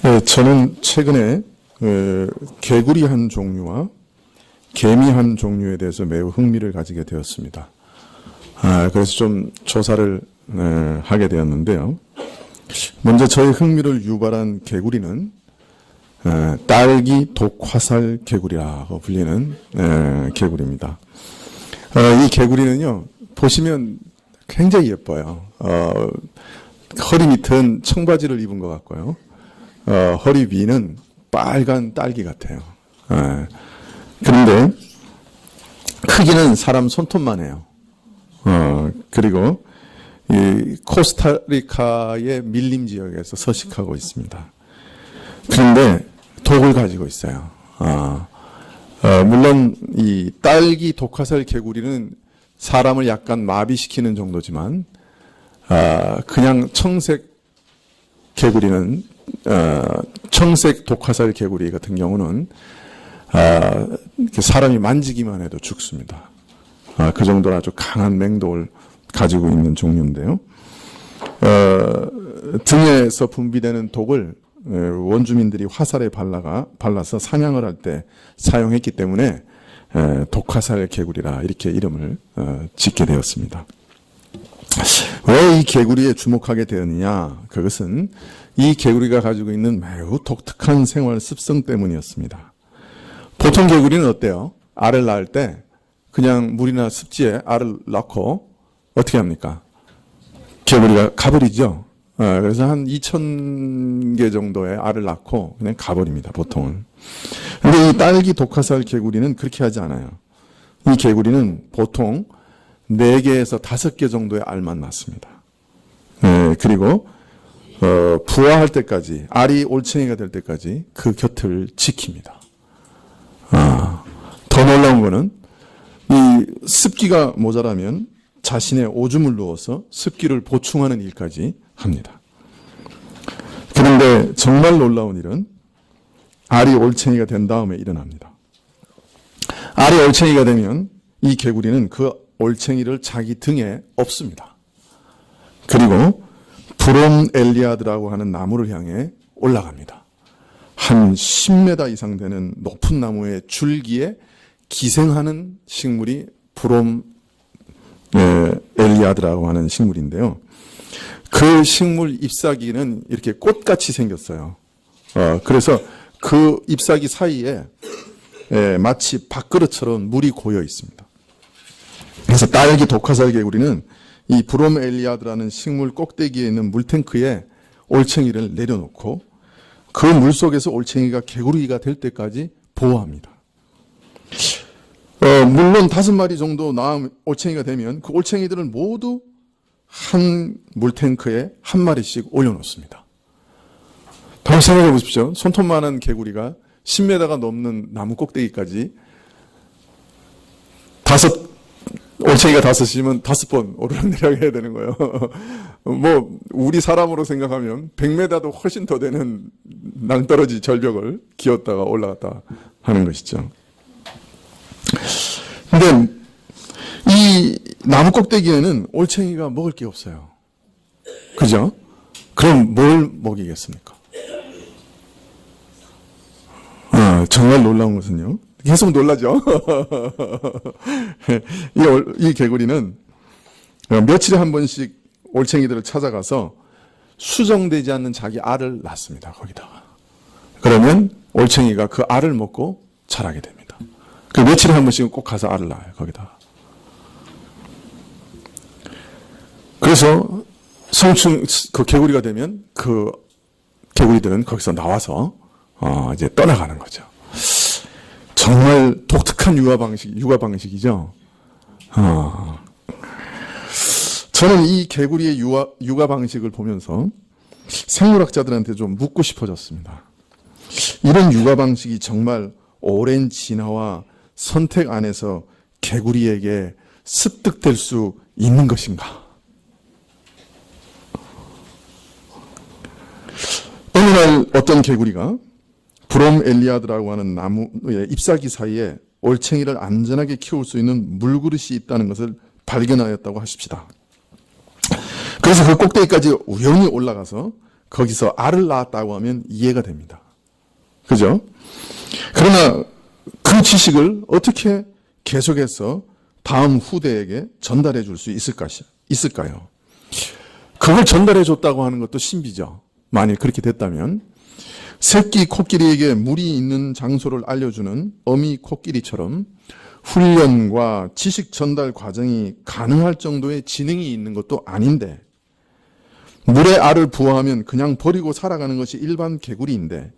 네, 저는 최근에 개구리 한 종류와 개미 한 종류에 대해서 매우 흥미를 가지게 되었습니다. 그래서 좀 조사를 하게 되었는데요. 먼저 저의 흥미를 유발한 개구리는 딸기 독화살 개구리라고 불리는 개구리입니다. 이 개구리는요, 보시면 굉장히 예뻐요. 허리 밑은 청바지를 입은 것 같고요. 허리 위는 빨간 딸기 같아요. 그런데 크기는 사람 손톱만 해요. 그리고 이 코스타리카의 밀림 지역에서 서식하고 있습니다. 그런데 독을 가지고 있어요. 물론 이 딸기 독화살 개구리는 사람을 약간 마비시키는 정도지만 그냥 청색 개구리는 청색 독화살 개구리 같은 경우는 사람이 만지기만 해도 죽습니다. 그 정도로 아주 강한 맹독을 가지고 있는 종류인데요. 등에서 분비되는 독을 원주민들이 화살에 발라서 사냥을 할 때 사용했기 때문에 독화살 개구리라 이렇게 이름을 짓게 되었습니다. 왜 이 개구리에 주목하게 되었느냐? 그것은 이 개구리가 가지고 있는 매우 독특한 생활 습성 때문이었습니다. 보통 개구리는 어때요? 알을 낳을 때 그냥 물이나 습지에 알을 낳고 어떻게 합니까? 개구리가 가버리죠. 그래서 한 2,000개 정도의 알을 낳고 그냥 가버립니다, 보통은. 근데 이 딸기 독화살 개구리는 그렇게 하지 않아요. 이 개구리는 보통 4개에서 5개 정도의 알만 낳습니다. 그리고 부화할 때까지, 알이 올챙이가 될 때까지 그 곁을 지킵니다. 더 놀라운 거는 이 습기가 모자라면 자신의 오줌을 누워서 습기를 보충하는 일까지 합니다. 그런데 정말 놀라운 일은 알이 올챙이가 된 다음에 일어납니다. 알이 올챙이가 되면 이 개구리는 그 올챙이를 자기 등에 업습니다. 그리고 브롬엘리아드라고 하는 나무를 향해 올라갑니다. 한 10m 이상 되는 높은 나무의 줄기에 기생하는 식물이 브롬엘리아드라고 하는 식물인데요. 그 식물 잎사귀는 이렇게 꽃같이 생겼어요. 그래서 그 잎사귀 사이에 마치 밥그릇처럼 물이 고여 있습니다. 그래서 딸기 독화살 개구리는 이 브롬엘리아드라는 식물 꼭대기에 있는 물탱크에 올챙이를 내려놓고 그 물 속에서 올챙이가 개구리가 될 때까지 보호합니다. 물론 5마리 정도 낳은 올챙이가 되면 그 올챙이들을 모두 한 물탱크에 1마리씩 올려놓습니다. 한번 생각해 보십시오. 손톱만한 개구리가 10m가 넘는 나무 꼭대기까지 올챙이가 5이면 5번 오르락내리락 해야 되는 거예요. 뭐 우리 사람으로 생각하면 100m도 훨씬 더 되는 낭떠러지 절벽을 기었다가 올라갔다 하는 것이죠. 근데 이 나무 꼭대기에는 올챙이가 먹을 게 없어요. 그죠? 그럼 뭘 먹이겠습니까? 정말 놀라운 것은요. 계속 놀라죠? 이 개구리는 며칠에 한 번씩 올챙이들을 찾아가서 수정되지 않는 자기 알을 낳습니다. 거기다가. 그러면 올챙이가 그 알을 먹고 자라게 됩니다. 그 며칠에 한 번씩은 꼭 가서 알을 낳아요. 거기다가. 그래서 그 개구리가 되면 그 개구리들은 거기서 나와서 이제 떠나가는 거죠. 정말 독특한 육아 방식이죠. 저는 이 개구리의 육아 방식을 보면서 생물학자들한테 좀 묻고 싶어졌습니다. 이런 육아 방식이 정말 오랜 진화와 선택 안에서 개구리에게 습득될 수 있는 것인가? 어느 날 어떤 개구리가 브롬엘리아드라고 하는 나무의 잎사귀 사이에 올챙이를 안전하게 키울 수 있는 물그릇이 있다는 것을 발견하였다고 하십시다. 그래서 그 꼭대기까지 우연히 올라가서 거기서 알을 낳았다고 하면 이해가 됩니다. 그죠? 그러나 그 지식을 어떻게 계속해서 다음 후대에게 전달해 줄 수 있을까요? 그걸 전달해 줬다고 하는 것도 신비죠. 만일 그렇게 됐다면 새끼 코끼리에게 물이 있는 장소를 알려주는 어미 코끼리처럼 훈련과 지식 전달 과정이 가능할 정도의 지능이 있는 것도 아닌데, 물에 알을 부화하면 그냥 버리고 살아가는 것이 일반 개구리인데,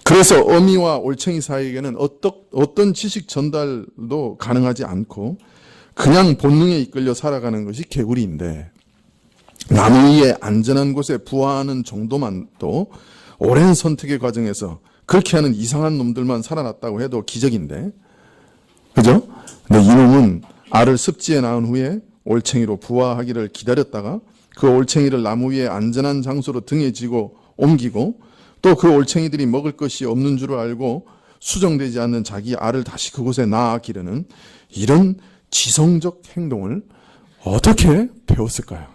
그래서 어미와 올챙이 사이에게는 어떤 지식 전달도 가능하지 않고 그냥 본능에 이끌려 살아가는 것이 개구리인데, 나무 위에 안전한 곳에 부화하는 정도만도 오랜 선택의 과정에서 그렇게 하는 이상한 놈들만 살아났다고 해도 기적인데, 그죠? 근데 이놈은 알을 습지에 낳은 후에 올챙이로 부화하기를 기다렸다가 그 올챙이를 나무 위에 안전한 장소로 등에 지고 옮기고, 또 그 올챙이들이 먹을 것이 없는 줄을 알고 수정되지 않는 자기 알을 다시 그곳에 낳아 기르는 이런 지성적 행동을 어떻게 배웠을까요?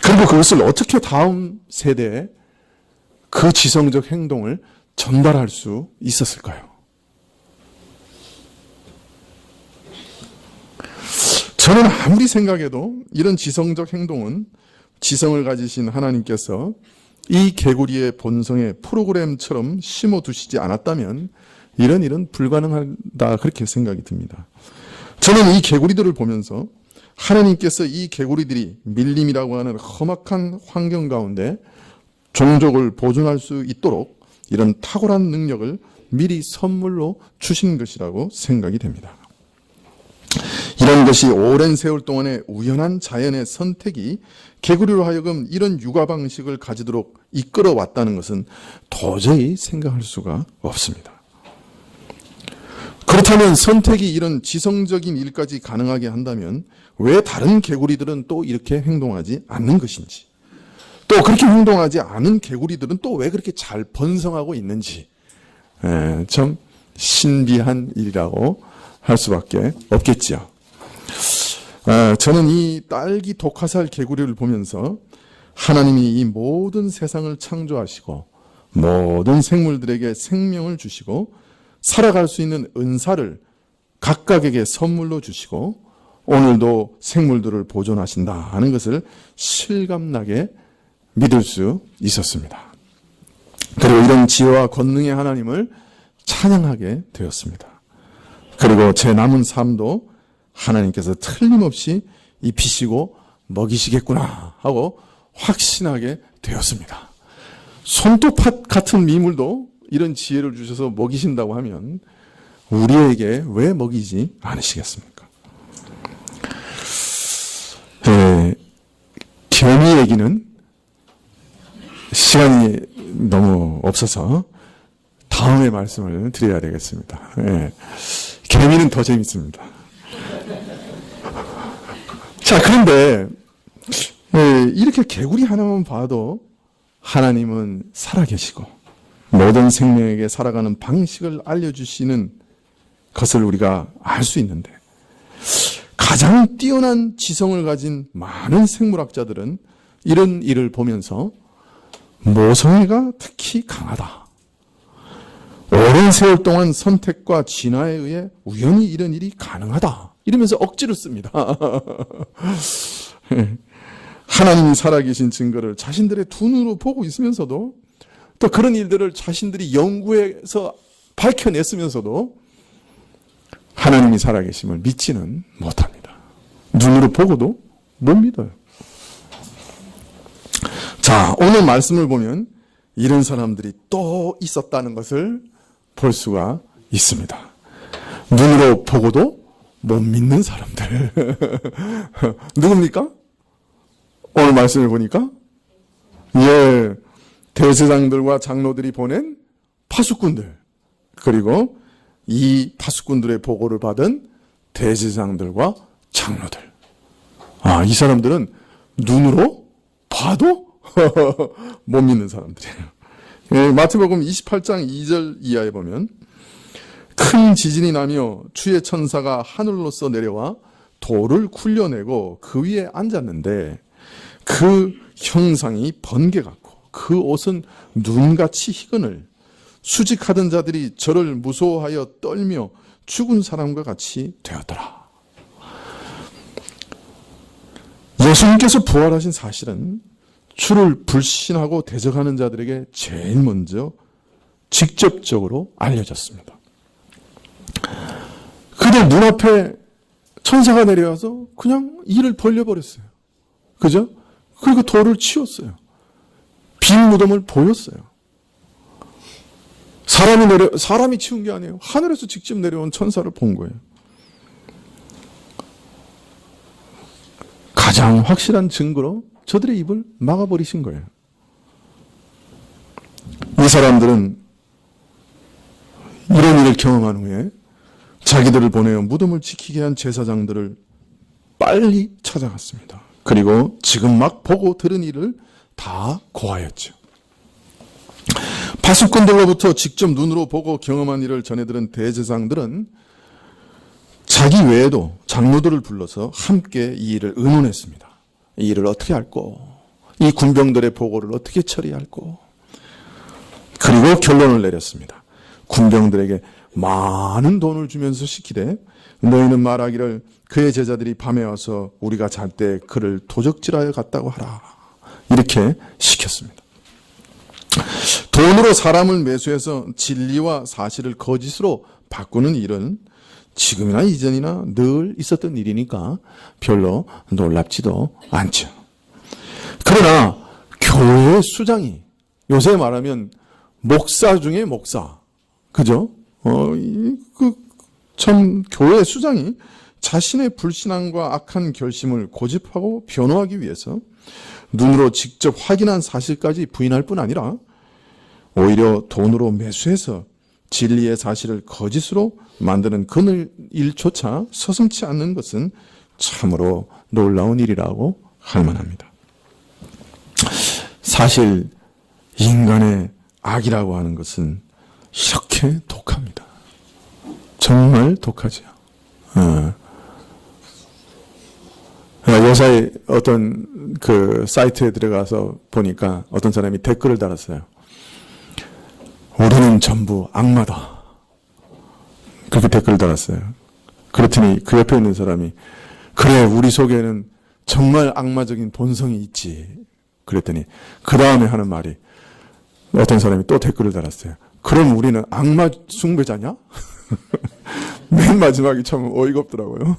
그리고 그것을 어떻게 다음 세대에 그 지성적 행동을 전달할 수 있었을까요? 저는 아무리 생각해도 이런 지성적 행동은 지성을 가지신 하나님께서 이 개구리의 본성에 프로그램처럼 심어두시지 않았다면 이런 일은 불가능하다, 그렇게 생각이 듭니다. 저는 이 개구리들을 보면서 하나님께서 이 개구리들이 밀림이라고 하는 험악한 환경 가운데 종족을 보존할 수 있도록 이런 탁월한 능력을 미리 선물로 주신 것이라고 생각이 됩니다. 이런 것이 오랜 세월 동안의 우연한 자연의 선택이 개구리로 하여금 이런 육아 방식을 가지도록 이끌어 왔다는 것은 도저히 생각할 수가 없습니다. 그렇다면 선택이 이런 지성적인 일까지 가능하게 한다면 왜 다른 개구리들은 또 이렇게 행동하지 않는 것인지, 또 그렇게 행동하지 않은 개구리들은 또 왜 그렇게 잘 번성하고 있는지, 참 신비한 일이라고 할 수밖에 없겠지요. 저는 이 딸기 독화살 개구리를 보면서 하나님이 이 모든 세상을 창조하시고 모든 생물들에게 생명을 주시고 살아갈 수 있는 은사를 각각에게 선물로 주시고 오늘도 생물들을 보존하신다 하는 것을 실감나게 믿을 수 있었습니다. 그리고 이런 지혜와 권능의 하나님을 찬양하게 되었습니다. 그리고 제 남은 삶도 하나님께서 틀림없이 입히시고 먹이시겠구나 하고 확신하게 되었습니다. 손톱 같은 미물도 이런 지혜를 주셔서 먹이신다고 하면 우리에게 왜 먹이지 않으시겠습니까? 개미 얘기는 시간이 너무 없어서 다음에 말씀을 드려야 되겠습니다. 개미는 더 재밌습니다. 자, 그런데 이렇게 개구리 하나만 봐도 하나님은 살아계시고 모든 생명에게 살아가는 방식을 알려주시는 것을 우리가 알 수 있는데, 가장 뛰어난 지성을 가진 많은 생물학자들은 이런 일을 보면서 모성애가 특히 강하다, 오랜 세월 동안 선택과 진화에 의해 우연히 이런 일이 가능하다, 이러면서 억지로 씁니다. 하나님이 살아계신 증거를 자신들의 두 눈으로 보고 있으면서도, 또 그런 일들을 자신들이 연구해서 밝혀냈으면서도 하나님이 살아계심을 믿지는 못합니다. 눈으로 보고도 못 믿어요. 자, 오늘 말씀을 보면 이런 사람들이 또 있었다는 것을 볼 수가 있습니다. 눈으로 보고도 못 믿는 사람들. 누굽니까? 오늘 말씀을 보니까 대제사장들과 장로들이 보낸 파수꾼들, 그리고 이 파수꾼들의 보고를 받은 대제사장들과 장로들. 이 사람들은 눈으로 봐도 못 믿는 사람들이에요. 마태복음 28장 2절 이하에 보면 큰 지진이 나며 주의 천사가 하늘로서 내려와 돌을 굴려내고 그 위에 앉았는데 그 형상이 번개 같고 그 옷은 눈같이 희근을 수직하던 자들이 저를 무서워하여 떨며 죽은 사람과 같이 되었더라. 예수님께서 부활하신 사실은 주를 불신하고 대적하는 자들에게 제일 먼저 직접적으로 알려졌습니다. 그들 눈앞에 천사가 내려와서 그냥 이를 벌려버렸어요. 그죠? 그리고 돌을 치웠어요. 빈 무덤을 보였어요. 사람이 치운 게 아니에요. 하늘에서 직접 내려온 천사를 본 거예요. 가장 확실한 증거로 저들의 입을 막아버리신 거예요. 이 사람들은 이런 일을 경험한 후에 자기들을 보내어 무덤을 지키게 한 제사장들을 빨리 찾아갔습니다. 그리고 지금 막 보고 들은 일을 다 고하였죠. 파수꾼들로부터 직접 눈으로 보고 경험한 일을 전해들은 대제사장들은 자기 외에도 장로들을 불러서 함께 이 일을 의논했습니다. 이 일을 어떻게 할꼬? 이 군병들의 보고를 어떻게 처리할꼬? 그리고 결론을 내렸습니다. 군병들에게 많은 돈을 주면서 시키되 너희는 말하기를 그의 제자들이 밤에 와서 우리가 잘 때 그를 도적질하여 갔다고 하라. 이렇게 시켰습니다. 돈으로 사람을 매수해서 진리와 사실을 거짓으로 바꾸는 일은 지금이나 이전이나 늘 있었던 일이니까 별로 놀랍지도 않죠. 그러나 교회의 수장이, 요새 말하면 목사 중에 목사, 그죠? 참 교회 수장이 자신의 불신앙과 악한 결심을 고집하고 변호하기 위해서 눈으로 직접 확인한 사실까지 부인할 뿐 아니라 오히려 돈으로 매수해서 진리의 사실을 거짓으로 만드는 그 일조차 서슴지 않는 것은 참으로 놀라운 일이라고 할 만합니다. 사실 인간의 악이라고 하는 것은 이렇게 독합니다. 정말 독하죠. 요새 어떤 그 사이트에 들어가서 보니까 어떤 사람이 댓글을 달았어요. 우리는 전부 악마다. 그렇게 댓글을 달았어요. 그랬더니 그 옆에 있는 사람이 그래, 우리 속에는 정말 악마적인 본성이 있지. 그랬더니 그 다음에 하는 말이, 어떤 사람이 또 댓글을 달았어요. 그럼 우리는 악마 숭배자냐? 맨 마지막이 참 어이가 없더라고요.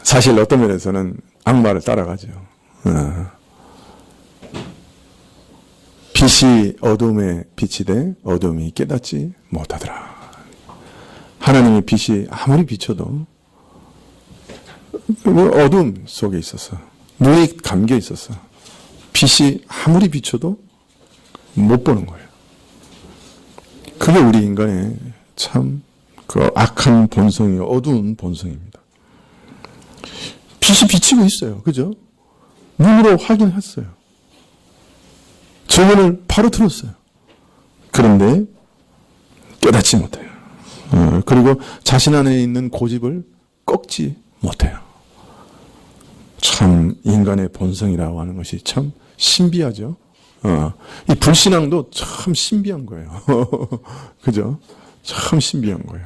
사실 어떤 면에서는 악마를 따라가죠. 빛이 어둠에 빛이 돼 어둠이 깨닫지 못하더라. 하나님의 빛이 아무리 비춰도 어둠 속에 있었어. 눈이 감겨 있었어. 빛이 아무리 비춰도 못 보는 거예요. 그게 우리 인간의 참 그 악한 본성이, 어두운 본성입니다. 빛이 비치고 있어요. 그죠? 눈으로 확인했어요. 증언을 바로 들었어요. 그런데 깨닫지 못해요. 그리고 자신 안에 있는 고집을 꺾지 못해요. 참 인간의 본성이라고 하는 것이 참 신비하죠. 이 불신앙도 참 신비한 거예요. 그죠? 참 신비한 거예요.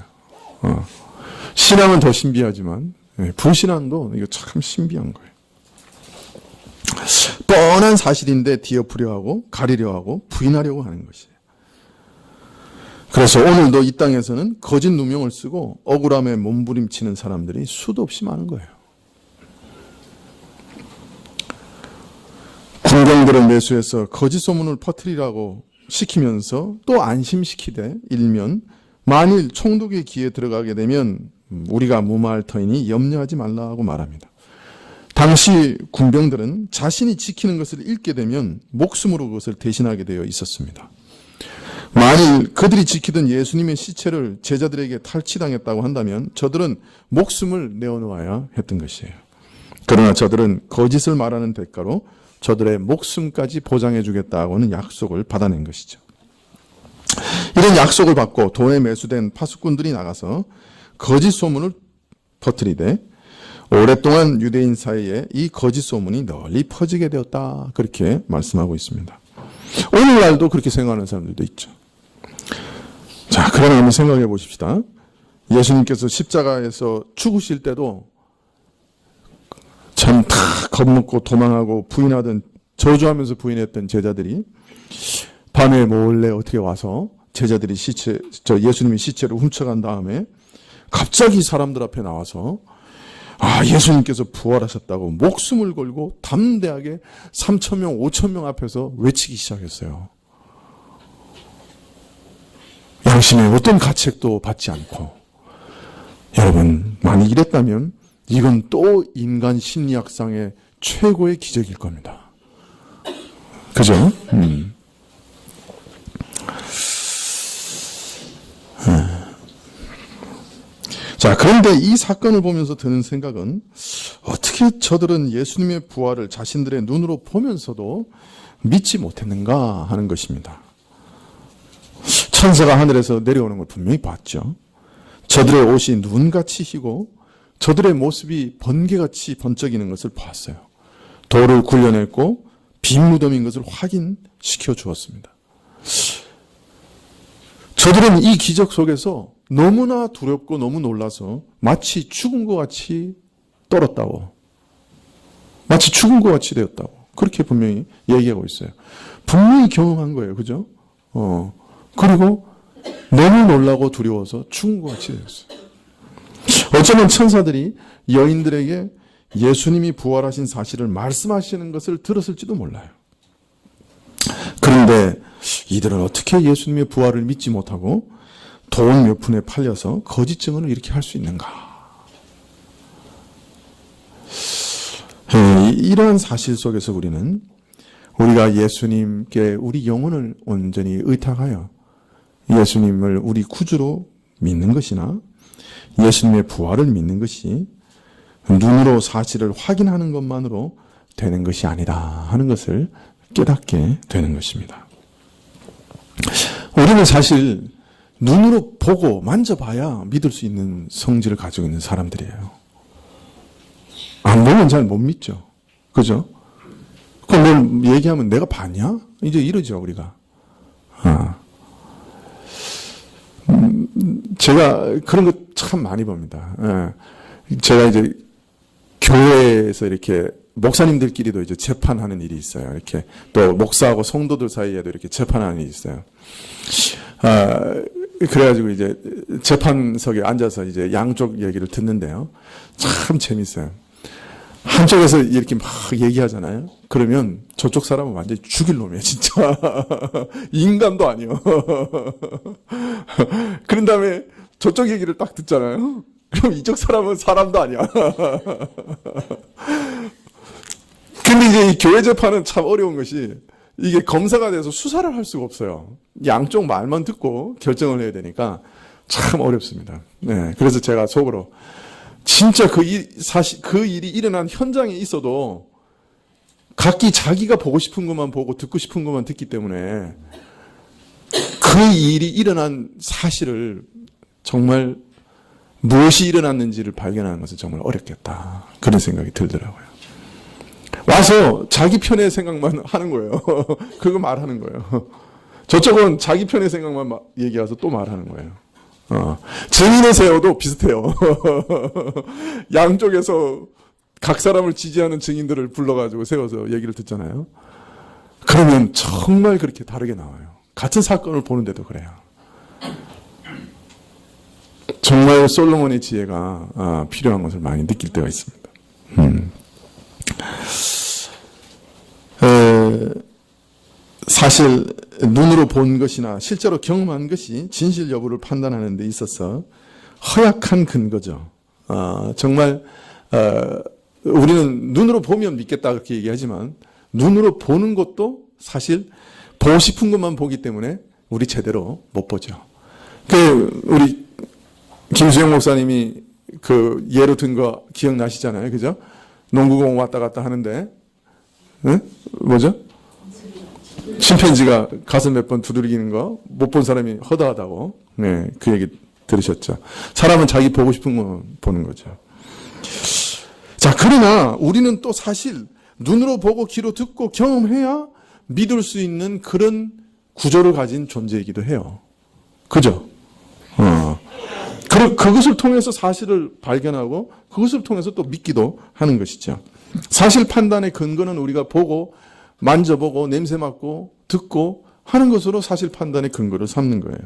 신앙은 더 신비하지만 불신앙도 이거 참 신비한 거예요. 뻔한 사실인데 뒤엎으려 하고 가리려 하고 부인하려고 하는 것이에요. 그래서 오늘도 이 땅에서는 거짓 누명을 쓰고 억울함에 몸부림치는 사람들이 수도 없이 많은 거예요. 군병들을 매수해서 거짓 소문을 퍼뜨리라고 시키면서 또 안심시키되 일면 만일 총독의 귀에 들어가게 되면 우리가 무마할 터이니 염려하지 말라고 말합니다. 당시 군병들은 자신이 지키는 것을 잃게 되면 목숨으로 그것을 대신하게 되어 있었습니다. 만일 그들이 지키던 예수님의 시체를 제자들에게 탈취당했다고 한다면 저들은 목숨을 내어놓아야 했던 것이에요. 그러나 저들은 거짓을 말하는 대가로 저들의 목숨까지 보장해 주겠다고는 약속을 받아낸 것이죠. 이런 약속을 받고 돈에 매수된 파수꾼들이 나가서 거짓 소문을 퍼뜨리되 오랫동안 유대인 사이에 이 거짓 소문이 널리 퍼지게 되었다. 그렇게 말씀하고 있습니다. 오늘날도 그렇게 생각하는 사람들도 있죠. 자, 그러나 한번 생각해 보십시다. 예수님께서 십자가에서 죽으실 때도 참 다 겁먹고 도망하고 부인하던, 저주하면서 부인했던 제자들이 밤에 몰래 어떻게 와서 제자들이 예수님의 시체를 훔쳐간 다음에 갑자기 사람들 앞에 나와서 예수님께서 부활하셨다고 목숨을 걸고 담대하게 3,000명, 5,000명 앞에서 외치기 시작했어요. 양심의 어떤 가책도 받지 않고. 여러분, 만약 이랬다면 이건 또 인간 심리학상의 최고의 기적일 겁니다. 그죠? 자, 그런데 이 사건을 보면서 드는 생각은 어떻게 저들은 예수님의 부활을 자신들의 눈으로 보면서도 믿지 못했는가 하는 것입니다. 천사가 하늘에서 내려오는 걸 분명히 봤죠. 저들의 옷이 눈같이 희고 저들의 모습이 번개같이 번쩍이는 것을 봤어요. 돌을 굴려냈고 빈 무덤인 것을 확인시켜 주었습니다. 저들은 이 기적 속에서 너무나 두렵고 너무 놀라서 마치 죽은 것 같이 떨었다고, 마치 죽은 것 같이 되었다고 그렇게 분명히 얘기하고 있어요. 분명히 경험한 거예요. 그죠? 그리고 너무 놀라고 두려워서 죽은 것 같이 되었어요. 어쩌면 천사들이 여인들에게 예수님이 부활하신 사실을 말씀하시는 것을 들었을지도 몰라요. 그런데 이들은 어떻게 예수님의 부활을 믿지 못하고 돈 몇 푼에 팔려서 거짓 증언을 이렇게 할 수 있는가? 이러한 사실 속에서 우리가 예수님께 우리 영혼을 온전히 의탁하여 예수님을 우리 구주로 믿는 것이나 예수님의 부활을 믿는 것이 눈으로 사실을 확인하는 것만으로 되는 것이 아니다 하는 것을 깨닫게 되는 것입니다. 우리는 사실 눈으로 보고 만져봐야 믿을 수 있는 성질을 가지고 있는 사람들이에요. 안 보면 잘 못 믿죠. 그죠? 그럼 뭘 얘기하면 내가 봤냐? 이제 이러죠, 우리가. 제가 그런 거 참 많이 봅니다. 제가 이제 교회에서 이렇게 목사님들끼리도 이제 재판하는 일이 있어요. 이렇게 또 목사하고 성도들 사이에도 이렇게 재판하는 일이 있어요. 그래가지고 이제 재판석에 앉아서 이제 양쪽 얘기를 듣는데요. 참 재밌어요. 한쪽에서 이렇게 막 얘기하잖아요. 그러면 저쪽 사람은 완전히 죽일 놈이에요, 진짜. 인간도 아니요. 그런 다음에 저쪽 얘기를 딱 듣잖아요. 그럼 이쪽 사람은 사람도 아니야. 근데 이제 이 교회 재판은 참 어려운 것이 이게 검사가 돼서 수사를 할 수가 없어요. 양쪽 말만 듣고 결정을 해야 되니까 참 어렵습니다. 네, 그래서 제가 속으로 진짜 그 일이 일어난 현장에 있어도 각기 자기가 보고 싶은 것만 보고 듣고 싶은 것만 듣기 때문에 그 일이 일어난 사실을 정말 무엇이 일어났는지를 발견하는 것은 정말 어렵겠다. 그런 생각이 들더라고요. 와서 자기 편의 생각만 하는 거예요. 그거 말하는 거예요. 저쪽은 자기 편의 생각만 얘기해서 또 말하는 거예요. 증인의 세워도 비슷해요. 양쪽에서 각 사람을 지지하는 증인들을 불러가지고 세워서 얘기를 듣잖아요. 그러면 정말 그렇게 다르게 나와요. 같은 사건을 보는데도 그래요. 정말 솔로몬의 지혜가 필요한 것을 많이 느낄 때가 있습니다. 사실 눈으로 본 것이나 실제로 경험한 것이 진실 여부를 판단하는 데 있어서 허약한 근거죠. 정말 우리는 눈으로 보면 믿겠다 그렇게 얘기하지만 눈으로 보는 것도 사실 보고 싶은 것만 보기 때문에 우리 제대로 못 보죠. 우리 김수영 목사님이 그 예로 든 거 기억나시잖아요. 그죠? 농구공 왔다 갔다 하는데 뭐죠? 침팬지가 가슴 몇 번 두드리는 거 못 본 사람이 허다하다고. 네, 그 얘기 들으셨죠? 사람은 자기 보고 싶은 거 보는 거죠. 그러나 우리는 또 사실 눈으로 보고 귀로 듣고 경험해야 믿을 수 있는 그런 구조를 가진 존재이기도 해요. 그죠? 그것을 통해서 사실을 발견하고 그것을 통해서 또 믿기도 하는 것이죠. 사실 판단의 근거는 우리가 보고 만져보고 냄새 맡고 듣고 하는 것으로 사실 판단의 근거를 삼는 거예요.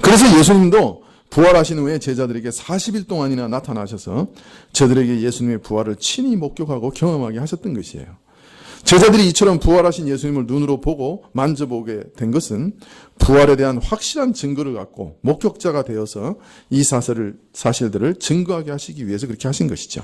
그래서 예수님도 부활하신 후에 제자들에게 40일 동안이나 나타나셔서 저들에게 예수님의 부활을 친히 목격하고 경험하게 하셨던 것이에요. 제자들이 이처럼 부활하신 예수님을 눈으로 보고 만져보게 된 것은 부활에 대한 확실한 증거를 갖고 목격자가 되어서 이 사실들을 증거하게 하시기 위해서 그렇게 하신 것이죠.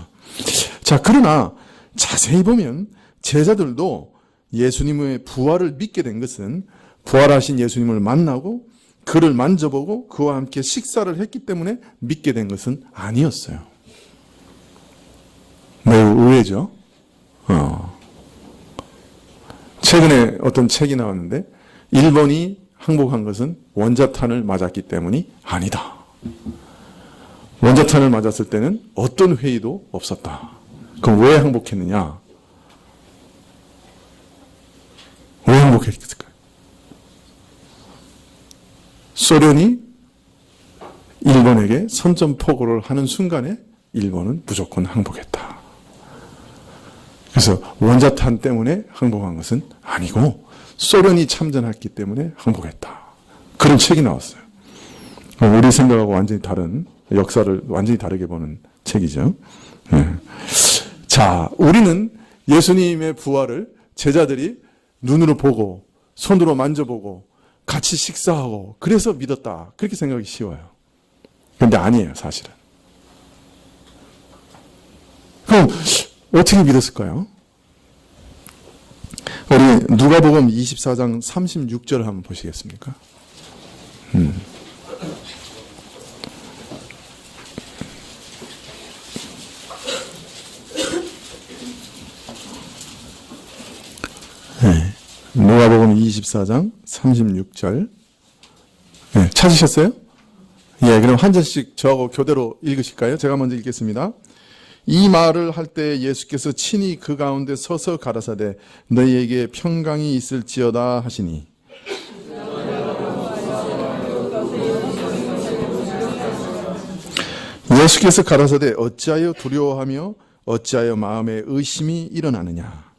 자, 그러나 자세히 보면 제자들도 예수님의 부활을 믿게 된 것은 부활하신 예수님을 만나고 그를 만져보고 그와 함께 식사를 했기 때문에 믿게 된 것은 아니었어요. 매우 의외죠. 최근에 어떤 책이 나왔는데 일본이 항복한 것은 원자탄을 맞았기 때문이 아니다. 원자탄을 맞았을 때는 어떤 회의도 없었다. 그럼 왜 항복했느냐? 왜 항복했을까요? 소련이 일본에게 선전포고를 하는 순간에 일본은 무조건 항복했다. 그래서 원자탄 때문에 항복한 것은 아니고 소련이 참전했기 때문에 항복했다. 그런 책이 나왔어요. 우리 생각하고 완전히 다른 역사를 완전히 다르게 보는 책이죠. 자, 우리는 예수님의 부활을 제자들이 눈으로 보고 손으로 만져보고 같이 식사하고 그래서 믿었다. 그렇게 생각하기 쉬워요. 그런데 아니에요, 사실은. 그럼 어떻게 믿었을까요? 우리 누가복음 24장 36절 한번 보시겠습니까? 네. 누가복음 24장 36절. 네, 찾으셨어요? 예, 그럼 한 절씩 저하고 교대로 읽으실까요? 제가 먼저 읽겠습니다. 이 말을 할 때 예수께서 친히 그 가운데 서서 가라사대 너희에게 평강이 있을지어다 하시니 예수께서 가라사대 어찌하여 두려워하며 어찌하여 마음에 의심이 일어나느냐.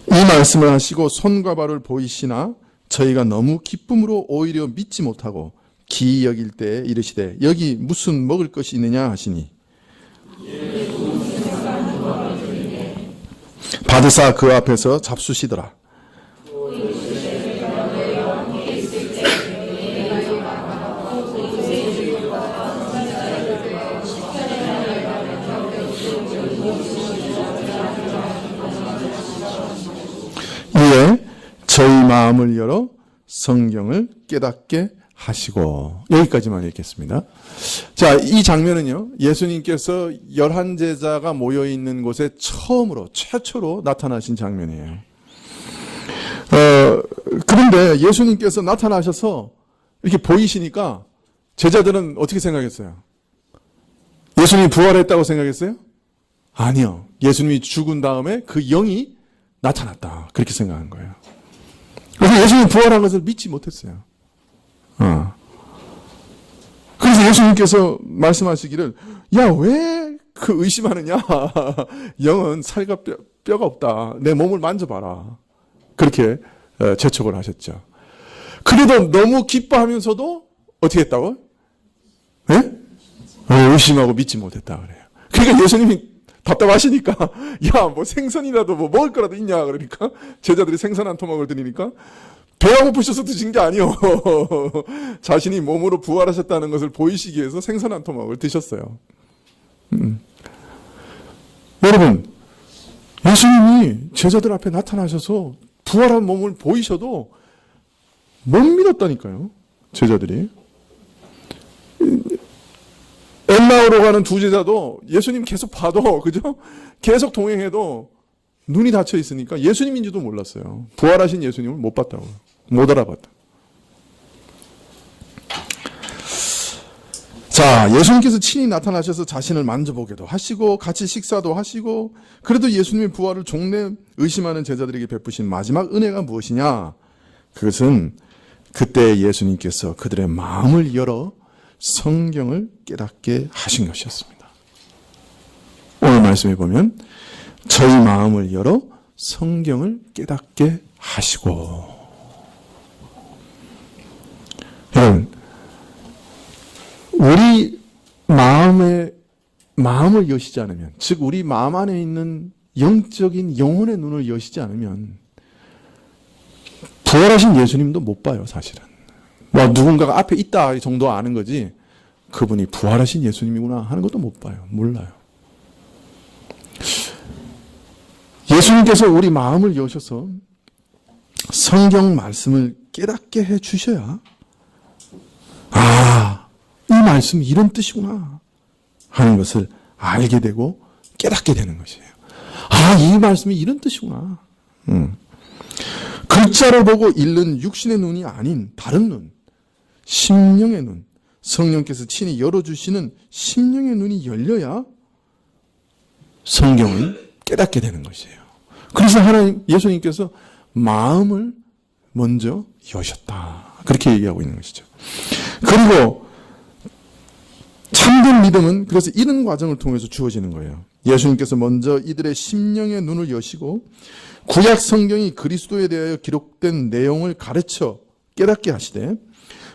이 말씀을 하시고 손과 발을 보이시나 저희가 너무 기쁨으로 오히려 믿지 못하고 기이 여길 때에 이르시되 여기 무슨 먹을 것이 있느냐 하시니 받으사 그 앞에서 잡수시더라. 이에 저희 마음을 열어 성경을 깨닫게 하시고 여기까지만 읽겠습니다. 자, 이 장면은요, 예수님께서 11제자가 모여있는 곳에 최초로 나타나신 장면이에요. 그런데 예수님께서 나타나셔서 이렇게 보이시니까 제자들은 어떻게 생각했어요? 예수님이 부활했다고 생각했어요? 아니요. 예수님이 죽은 다음에 그 영이 나타났다. 그렇게 생각한 거예요. 그래서 예수님이 부활한 것을 믿지 못했어요. 그래서 예수님께서 말씀하시기를 야, 왜 그 의심하느냐? 영은 살과 뼈가 없다. 내 몸을 만져봐라. 그렇게 재촉을 하셨죠. 그래도 너무 기뻐하면서도 어떻게 했다고? 네? 의심하고 믿지 못했다 그래요. 그러니까 예수님이 답답하시니까 야, 뭐 생선이라도 뭐 먹을 거라도 있냐 그러니까 제자들이 생선 한 토막을 드리니까 배가 고프셔서 드신 게 아니요. 자신이 몸으로 부활하셨다는 것을 보이시기 위해서 생선 한 토막을 드셨어요. 여러분, 예수님이 제자들 앞에 나타나셔서 부활한 몸을 보이셔도 못 믿었다니까요. 제자들이. 엠마오로 가는 두 제자도 예수님 계속 봐도, 그죠? 계속 동행해도 눈이 닫혀 있으니까 예수님인지도 몰랐어요. 부활하신 예수님을 못 봤다고요. 못 알아봤다. 자, 예수님께서 친히 나타나셔서 자신을 만져보게도 하시고 같이 식사도 하시고 그래도 예수님의 부활을 종래 의심하는 제자들에게 베푸신 마지막 은혜가 무엇이냐? 그것은 그때 예수님께서 그들의 마음을 열어 성경을 깨닫게 하신 것이었습니다. 오늘 말씀에 보면 저희 마음을 열어 성경을 깨닫게 하시고, 여러분, 우리 마음을 여시지 않으면, 즉 우리 마음 안에 있는 영적인 영혼의 눈을 여시지 않으면 부활하신 예수님도 못 봐요, 사실은. 뭐 누군가가 앞에 있다 정도 아는 거지 그분이 부활하신 예수님이구나 하는 것도 못 봐요. 몰라요. 예수님께서 우리 마음을 여셔서 성경 말씀을 깨닫게 해 주셔야 이 말씀이 이런 뜻이구나 하는 것을 알게 되고 깨닫게 되는 것이에요. 이 말씀이 이런 뜻이구나. 글자를 보고 읽는 육신의 눈이 아닌 다른 눈, 심령의 눈, 성령께서 친히 열어주시는 심령의 눈이 열려야 성경을 깨닫게 되는 것이에요. 그래서 예수님께서 마음을 먼저 여셨다. 그렇게 얘기하고 있는 것이죠. 그리고 참된 믿음은 그래서 이런 과정을 통해서 주어지는 거예요. 예수님께서 먼저 이들의 심령의 눈을 여시고 구약 성경이 그리스도에 대하여 기록된 내용을 가르쳐 깨닫게 하시되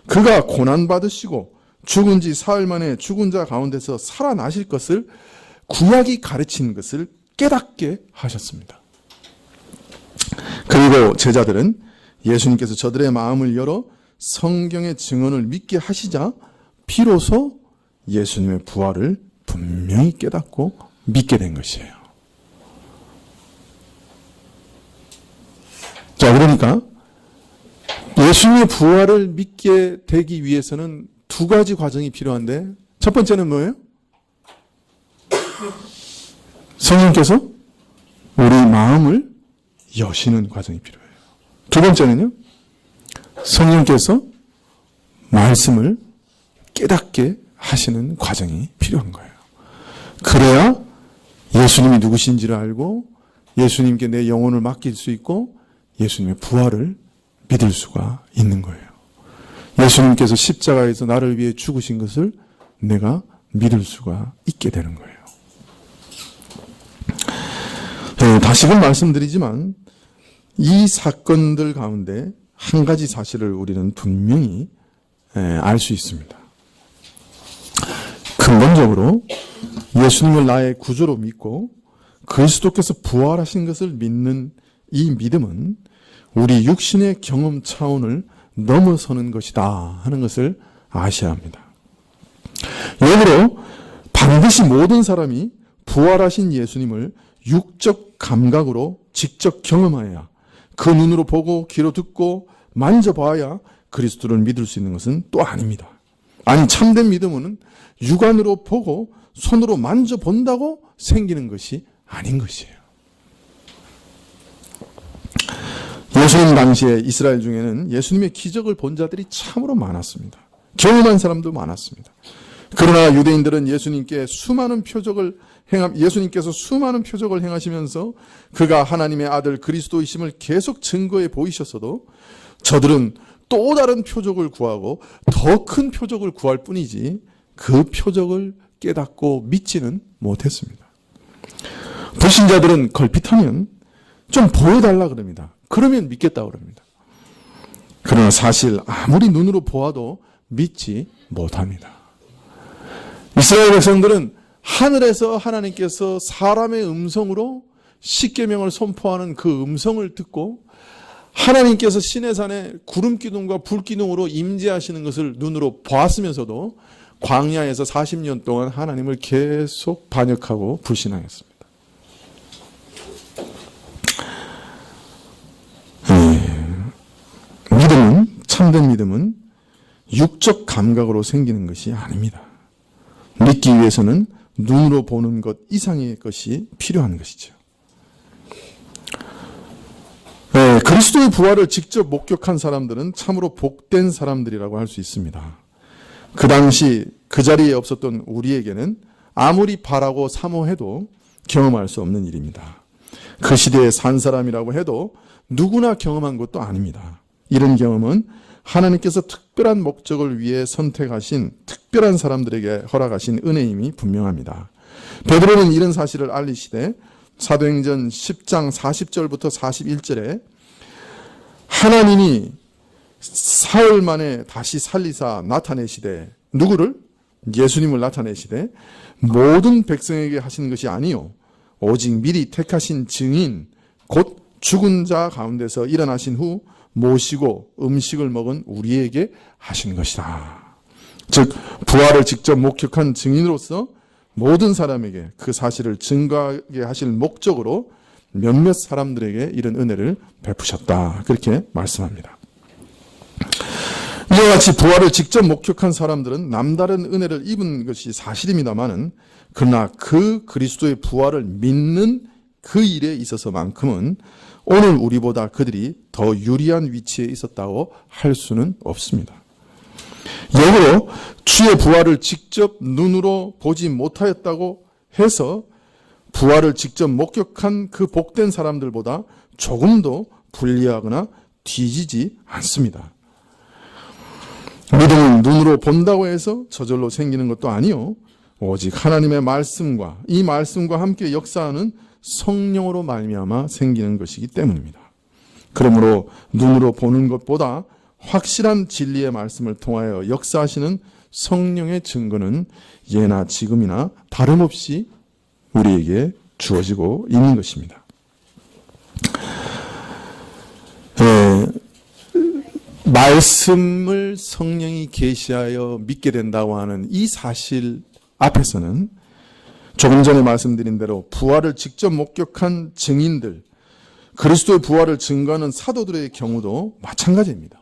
그가 고난받으시고 죽은 지 사흘 만에 죽은 자 가운데서 살아나실 것을 구약이 가르친 것을 깨닫게 하셨습니다. 그리고 제자들은 예수님께서 저들의 마음을 열어 성경의 증언을 믿게 하시자 비로소 예수님의 부활을 분명히 깨닫고 믿게 된 것이에요. 자, 그러니까 예수님의 부활을 믿게 되기 위해서는 두 가지 과정이 필요한데 첫 번째는 뭐예요? 성령께서 우리 마음을 여시는 과정이 필요해요. 두 번째는요, 성령께서 말씀을 깨닫게 하시는 과정이 필요한 거예요. 그래야 예수님이 누구신지를 알고 예수님께 내 영혼을 맡길 수 있고 예수님의 부활을 믿을 수가 있는 거예요. 예수님께서 십자가에서 나를 위해 죽으신 것을 내가 믿을 수가 있게 되는 거예요. 다시금 말씀드리지만 이 사건들 가운데 한 가지 사실을 우리는 분명히 알 수 있습니다. 근본적으로 예수님을 나의 구주로 믿고 그리스도께서 부활하신 것을 믿는 이 믿음은 우리 육신의 경험 차원을 넘어서는 것이다 하는 것을 아셔야 합니다. 역으로 반드시 모든 사람이 부활하신 예수님을 육적 감각으로 직접 경험하여야 그 눈으로 보고 귀로 듣고 만져봐야 그리스도를 믿을 수 있는 것은 또 아닙니다. 아니, 참된 믿음은 육안으로 보고 손으로 만져본다고 생기는 것이 아닌 것이에요. 예수님 당시에 이스라엘 중에는 예수님의 기적을 본 자들이 참으로 많았습니다. 경험한 사람도 많았습니다. 그러나 유대인들은 예수님께서 수많은 표적을 행하시면서 그가 하나님의 아들 그리스도이심을 계속 증거해 보이셨어도 저들은 또 다른 표적을 구하고 더 큰 표적을 구할 뿐이지 그 표적을 깨닫고 믿지는 못했습니다. 불신자들은 걸핏하면 좀 보여달라 그럽니다. 그러면 믿겠다고 그럽니다. 그러나 사실 아무리 눈으로 보아도 믿지 못합니다. 이스라엘 백성들은 하늘에서 하나님께서 사람의 음성으로 십계명을 선포하는 그 음성을 듣고 하나님께서 시내산에 구름기둥과 불기둥으로 임재하시는 것을 눈으로 보았으면서도 광야에서 40년 동안 하나님을 계속 반역하고 불신앙했습니다. 참된 믿음은 육적 감각으로 생기는 것이 아닙니다. 믿기 위해서는 눈으로 보는 것 이상의 것이 필요한 것이죠. 그리스도의 부활을 직접 목격한 사람들은 참으로 복된 사람들이라고 할 수 있습니다. 그 당시 그 자리에 없었던 우리에게는 아무리 바라고 사모해도 경험할 수 없는 일입니다. 그 시대에 산 사람이라고 해도 누구나 경험한 것도 아닙니다. 이런 경험은 하나님께서 특별한 목적을 위해 선택하신 특별한 사람들에게 허락하신 은혜임이 분명합니다. 베드로는 이런 사실을 알리시되 사도행전 10장 40절부터 41절에 하나님이 사흘 만에 다시 살리사 나타내시되 누구를? 예수님을 나타내시되 모든 백성에게 하신 것이 아니요 오직 미리 택하신 증인 곧 죽은 자 가운데서 일어나신 후 모시고 음식을 먹은 우리에게 하신 것이다. 즉 부활을 직접 목격한 증인으로서 모든 사람에게 그 사실을 증거하게 하실 목적으로 몇몇 사람들에게 이런 은혜를 베푸셨다. 그렇게 말씀합니다. 이와 같이 부활을 직접 목격한 사람들은 남다른 은혜를 입은 것이 사실입니다마는 그러나 그 그리스도의 부활을 믿는 그 일에 있어서만큼은 오늘 우리보다 그들이 더 유리한 위치에 있었다고 할 수는 없습니다. 역으로 주의 부활을 직접 눈으로 보지 못하였다고 해서 부활을 직접 목격한 그 복된 사람들보다 조금도 불리하거나 뒤지지 않습니다. 믿음은 눈으로 본다고 해서 저절로 생기는 것도 아니요 오직 하나님의 말씀과 이 말씀과 함께 역사하는 성령으로 말미암아 생기는 것이기 때문입니다. 그러므로 눈으로 보는 것보다 확실한 진리의 말씀을 통하여 역사하시는 성령의 증거는 예나 지금이나 다름없이 우리에게 주어지고 있는 것입니다. 말씀을 성령이 계시하여 믿게 된다고 하는 이 사실 앞에서는 조금 전에 말씀드린 대로 부활을 직접 목격한 증인들, 그리스도의 부활을 증거하는 사도들의 경우도 마찬가지입니다.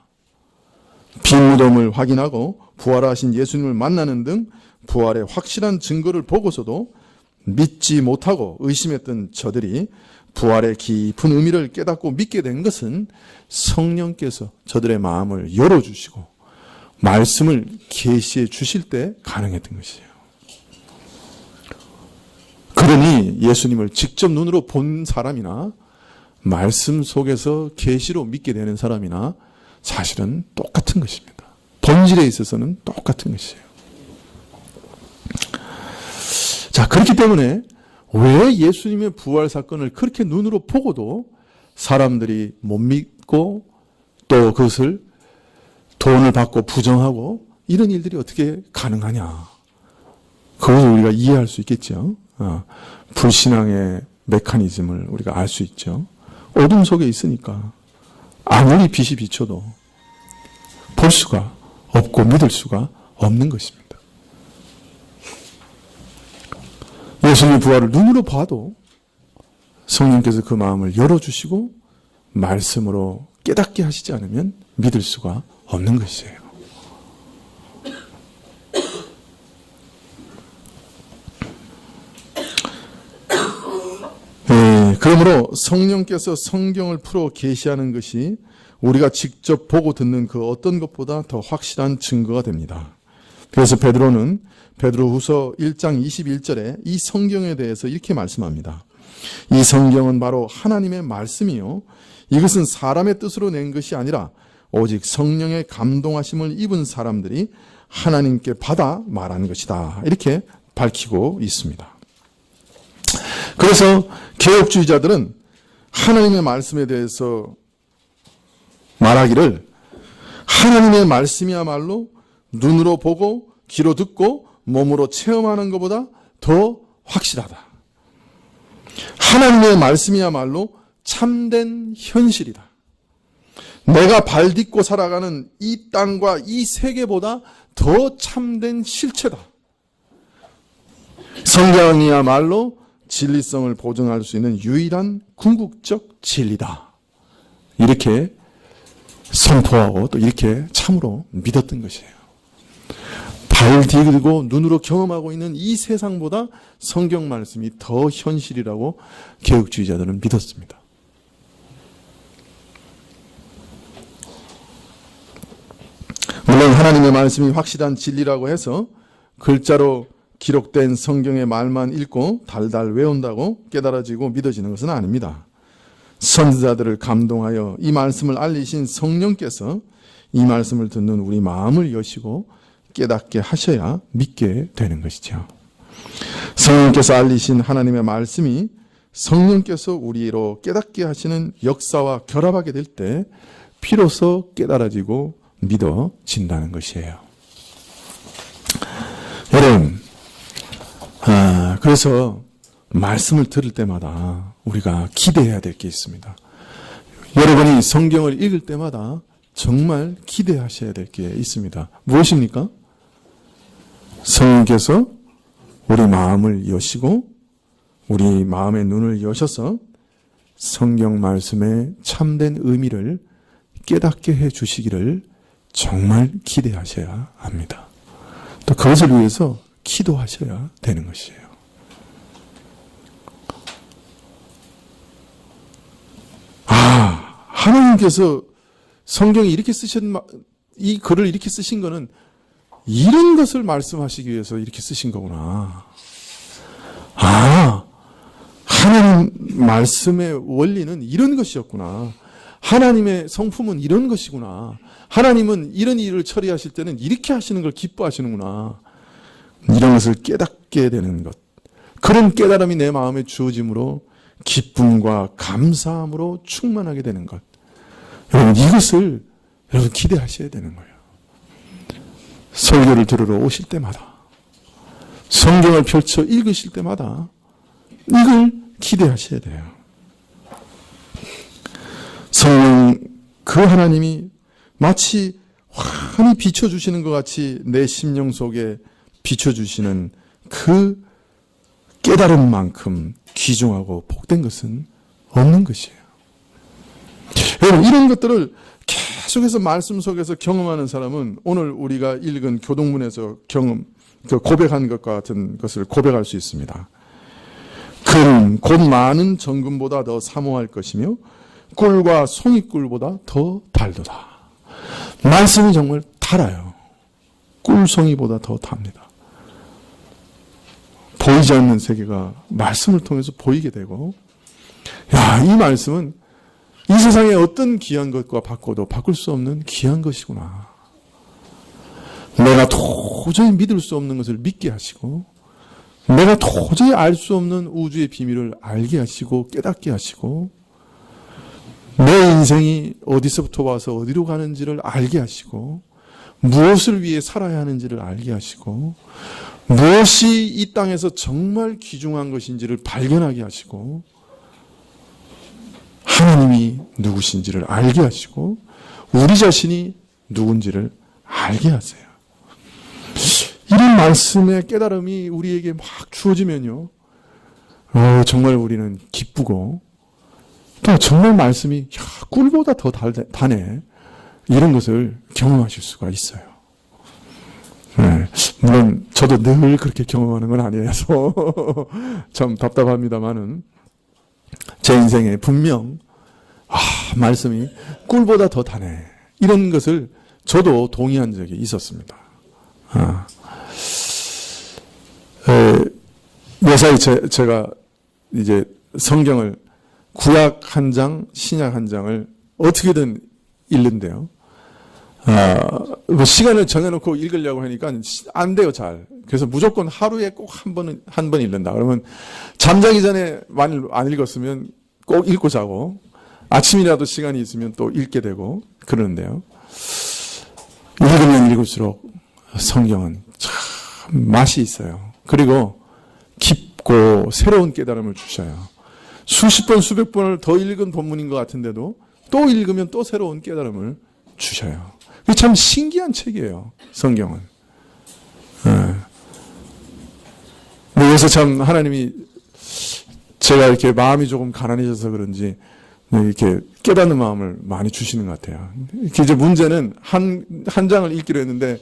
빈 무덤을 확인하고 부활하신 예수님을 만나는 등 부활의 확실한 증거를 보고서도 믿지 못하고 의심했던 저들이 부활의 깊은 의미를 깨닫고 믿게 된 것은 성령께서 저들의 마음을 열어주시고 말씀을 계시해 주실 때 가능했던 것이에요. 그러니 예수님을 직접 눈으로 본 사람이나 말씀 속에서 계시로 믿게 되는 사람이나 사실은 똑같은 것입니다. 본질에 있어서는 똑같은 것이에요. 자, 그렇기 때문에 왜 예수님의 부활 사건을 그렇게 눈으로 보고도 사람들이 못 믿고 또 그것을 돈을 받고 부정하고 이런 일들이 어떻게 가능하냐. 그것을 우리가 이해할 수 있겠죠. 불신앙의 메커니즘을 우리가 알 수 있죠. 어둠 속에 있으니까 아무리 빛이 비춰도 볼 수가 없고 믿을 수가 없는 것입니다. 예수님의 부활을 눈으로 봐도 성령께서 그 마음을 열어주시고 말씀으로 깨닫게 하시지 않으면 믿을 수가 없는 것이에요. 그러므로 성령께서 성경을 풀어 계시하는 것이 우리가 직접 보고 듣는 그 어떤 것보다 더 확실한 증거가 됩니다. 그래서 베드로는 베드로후서 1장 21절에 이 성경에 대해서 이렇게 말씀합니다. 이 성경은 바로 하나님의 말씀이요 이것은 사람의 뜻으로 낸 것이 아니라 오직 성령의 감동하심을 입은 사람들이 하나님께 받아 말한 것이다. 이렇게 밝히고 있습니다. 그래서 개혁주의자들은 하나님의 말씀에 대해서 말하기를 하나님의 말씀이야말로 눈으로 보고 귀로 듣고 몸으로 체험하는 것보다 더 확실하다. 하나님의 말씀이야말로 참된 현실이다. 내가 발 딛고 살아가는 이 땅과 이 세계보다 더 참된 실체다. 성경이야말로 진리성을 보증할 수 있는 유일한 궁극적 진리다. 이렇게 선포하고 또 이렇게 참으로 믿었던 것이에요. 발 디디고 눈으로 경험하고 있는 이 세상보다 성경 말씀이 더 현실이라고 개혁주의자들은 믿었습니다. 하나님의 말씀이 확실한 진리라고 해서 글자로 기록된 성경의 말만 읽고 달달 외운다고 깨달아지고 믿어지는 것은 아닙니다. 선지자들을 감동하여 이 말씀을 알리신 성령께서 이 말씀을 듣는 우리 마음을 여시고 깨닫게 하셔야 믿게 되는 것이죠. 성령께서 알리신 하나님의 말씀이 성령께서 우리로 깨닫게 하시는 역사와 결합하게 될 때 비로소 깨달아지고 믿어진다는 것이에요. 여러분, 그래서 말씀을 들을 때마다 우리가 기대해야 될 게 있습니다. 여러분이 성경을 읽을 때마다 정말 기대하셔야 될 게 있습니다. 무엇입니까? 성령께서 우리 마음을 여시고 우리 마음의 눈을 여셔서 성경 말씀의 참된 의미를 깨닫게 해 주시기를 정말 기대하셔야 합니다. 또 그것을 위해서 기도하셔야 되는 것이에요. 하나님께서 성경에 이렇게 이 글을 이렇게 쓰신 거는 이런 것을 말씀하시기 위해서 이렇게 쓰신 거구나. 하나님 말씀의 원리는 이런 것이었구나. 하나님의 성품은 이런 것이구나. 하나님은 이런 일을 처리하실 때는 이렇게 하시는 걸 기뻐하시는구나. 이런 것을 깨닫게 되는 것. 그런 깨달음이 내 마음에 주어짐으로 기쁨과 감사함으로 충만하게 되는 것. 여러분, 이것을 여러분 기대하셔야 되는 거예요. 설교를 들으러 오실 때마다, 성경을 펼쳐 읽으실 때마다 이걸 기대하셔야 돼요. 성령 그 하나님이 마치 환히 비춰주시는 것 같이 내 심령 속에 비춰주시는 그 깨달음만큼 귀중하고 복된 것은 없는 것이에요. 여러분, 이런 것들을 계속해서 말씀 속에서 경험하는 사람은 오늘 우리가 읽은 교동문에서 고백한 것과 같은 것을 고백할 수 있습니다. 금, 곧 많은 정금보다 더 사모할 것이며 꿀과 송이꿀보다 더 달도다. 말씀이 정말 달아요. 꿀송이보다 더 답니다. 보이지 않는 세계가 말씀을 통해서 보이게 되고, 이 말씀은 이 세상에 어떤 귀한 것과 바꿔도 바꿀 수 없는 귀한 것이구나. 내가 도저히 믿을 수 없는 것을 믿게 하시고, 내가 도저히 알 수 없는 우주의 비밀을 알게 하시고 깨닫게 하시고, 내 인생이 어디서부터 와서 어디로 가는지를 알게 하시고, 무엇을 위해 살아야 하는지를 알게 하시고, 무엇이 이 땅에서 정말 귀중한 것인지를 발견하게 하시고, 하나님이 누구신지를 알게 하시고, 우리 자신이 누군지를 알게 하세요. 이런 말씀의 깨달음이 우리에게 막 주어지면요, 정말 우리는 기쁘고, 또 정말 말씀이 꿀보다 더 다네, 이런 것을 경험하실 수가 있어요. 네, 물론 저도 늘 그렇게 경험하는 건 아니어서 참 답답합니다만은 제 인생에 분명 말씀이 꿀보다 더 다네, 이런 것을 저도 동의한 적이 있었습니다. 예사에 제가 이제 성경을 구약 한 장, 신약 한 장을 어떻게든 읽는데요. 시간을 정해놓고 읽으려고 하니까 안 돼요, 잘. 그래서 무조건 하루에 꼭 한 번 읽는다. 그러면 잠자기 전에 만일 안 읽었으면 꼭 읽고 자고, 아침이라도 시간이 있으면 또 읽게 되고 그러는데요. 읽으면 읽을수록 성경은 참 맛이 있어요. 그리고 깊고 새로운 깨달음을 주셔요. 수십 번, 수백 번을 더 읽은 본문인 것 같은데도 또 읽으면 또 새로운 깨달음을 주셔요. 이게 참 신기한 책이에요, 성경은. 그래서 참 하나님이 제가 이렇게 마음이 조금 가난해져서 그런지 이렇게 깨닫는 마음을 많이 주시는 것 같아요. 이제 문제는 한 장을 읽기로 했는데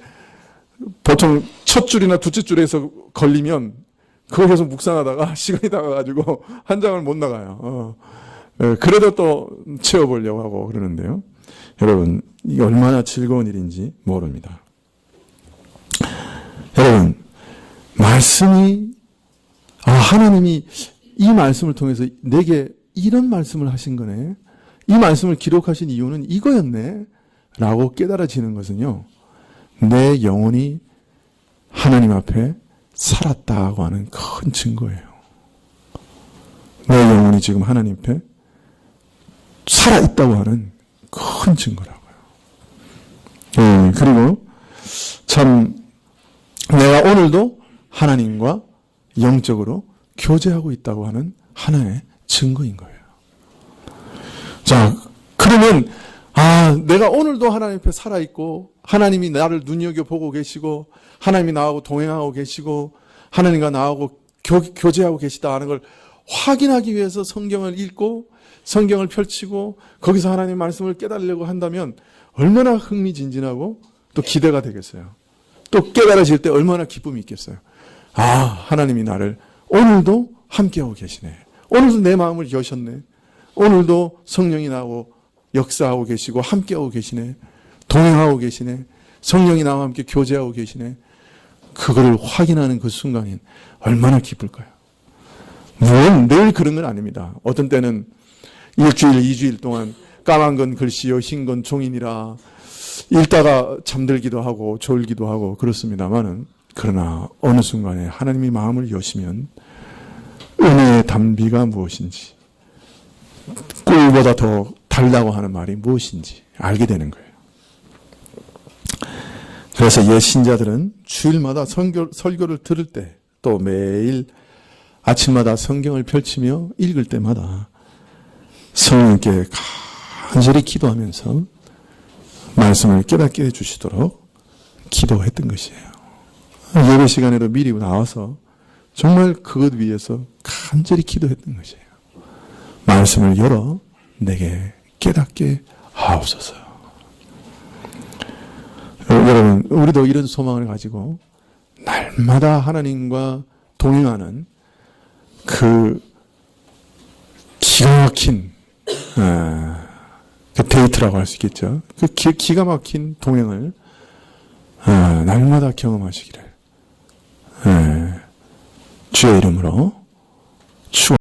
보통 첫 줄이나 두째 줄에서 걸리면 그거 계속 묵상하다가 시간이 다가가지고 한 장을 못 나가요. 그래도 또 채워보려고 하고 그러는데요. 여러분, 이게 얼마나 즐거운 일인지 모릅니다. 여러분, 말씀이, 하나님이 이 말씀을 통해서 내게 이런 말씀을 하신 거네. 이 말씀을 기록하신 이유는 이거였네. 라고 깨달아지는 것은요, 내 영혼이 하나님 앞에 살았다고 하는 큰 증거예요. 내 영혼이 지금 하나님 앞에 살아있다고 하는 큰 증거라고요. 그리고 참 내가 오늘도 하나님과 영적으로 교제하고 있다고 하는 하나의 증거인 거예요. 자, 그러면 내가 오늘도 하나님 앞에 살아있고 하나님이 나를 눈여겨보고 계시고 하나님이 나하고 동행하고 계시고 하나님과 나하고 교제하고 계시다 하는 걸 확인하기 위해서 성경을 읽고 성경을 펼치고 거기서 하나님의 말씀을 깨달으려고 한다면 얼마나 흥미진진하고 또 기대가 되겠어요. 또 깨달아질 때 얼마나 기쁨이 있겠어요. 하나님이 나를 오늘도 함께하고 계시네. 오늘도 내 마음을 여셨네. 오늘도 성령이 나하고 역사하고 계시고 함께하고 계시네. 동행하고 계시네. 성령이 나와 함께 교제하고 계시네. 그거를 확인하는 그 순간이 얼마나 기쁠까요? 물론 늘 그런 건 아닙니다. 어떤 때는 일주일, 2주일 동안 까만 건 글씨요, 흰 건 종이니라 읽다가 잠들기도 하고 졸기도 하고 그렇습니다만은 그러나 어느 순간에 하나님이 마음을 여시면 은혜의 단비가 무엇인지 꿀보다 더 달다고 하는 말이 무엇인지 알게 되는 거예요. 그래서 옛 신자들은 주일마다 설교를 들을 때 또 매일 아침마다 성경을 펼치며 읽을 때마다 성령께 간절히 기도하면서 말씀을 깨닫게 해주시도록 기도했던 것이에요. 예배 시간에도 미리 나와서 정말 그것 위해서 간절히 기도했던 것이에요. 말씀을 열어 내게 깨닫게 하옵소서. 여러분, 우리도 이런 소망을 가지고 날마다 하나님과 동행하는 그 기가 막힌 그 데이트라고 할 수 있겠죠. 그 기가 막힌 동행을 날마다 경험하시기를 주의 이름으로 축원합니다.